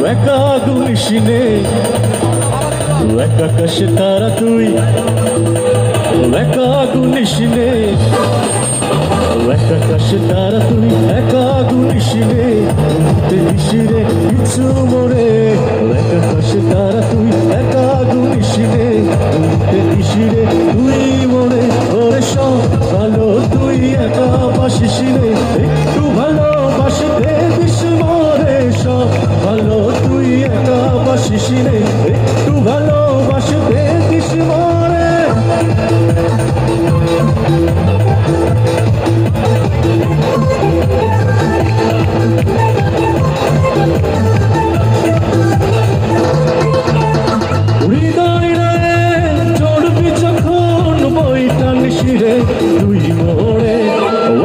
একা গুলিসিনে একা কাশে তারা তুই একা গুলিসিনে একা কাশে তারা তুই একা গুলিসিনে দিশিরে কিছু মোরে একা কাশে তারা তুই একা গুলিসিনে দিশিরে তুই মোরে ওরে সব ভালো তুই একা বাসিসিনে একটু ভালোবাসতে দিস মোরে সব ভালো তুই একা বাসিসিনে একটু ভালোবাসতে দিস মোরে তুই মোড়ে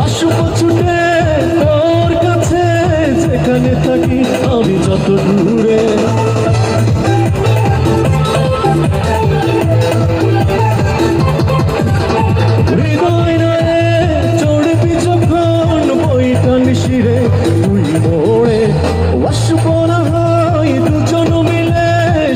আসব ছুটে তোর কাছে যেখানে থাকি আমি যত দূরে হৃদয় রে চড়বি যখন বইটা নিশিরে তুই মোড়ে আসব না হয় দুজন মিলে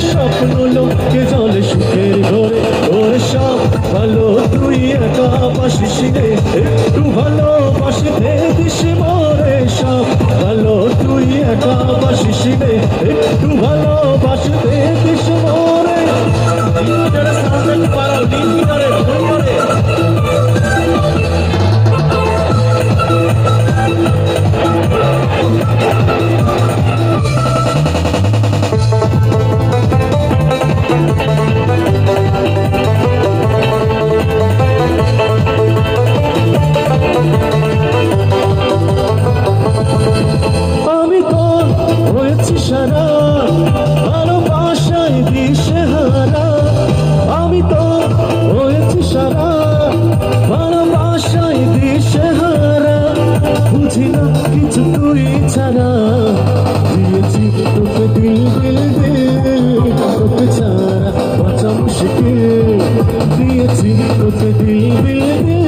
স্বপ্ন লোককে জলে সুখের ঘরে ওরে সব ভালো তুই একা বাসিসিনে একটু ভালোবাসতে দিস মোরে সব ভালো তুই একা বাসিসিনে একটু ভালোবাসতে দিস মোরে সারা ভালোবাসায় দিশেহারা আমি তো হয়েছি সারা ভালোবাসায় দিশেহারা বুঝি না কিছু তুই ছাড়া দিয়েছি তোকে দিল দিল দিল তোকে ছাড়া বাঁচা মুশকিল দিয়েছি তোকে দিল দিল দিল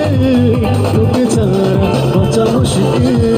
তোকে ছাড়া বাঁচা মুশকিল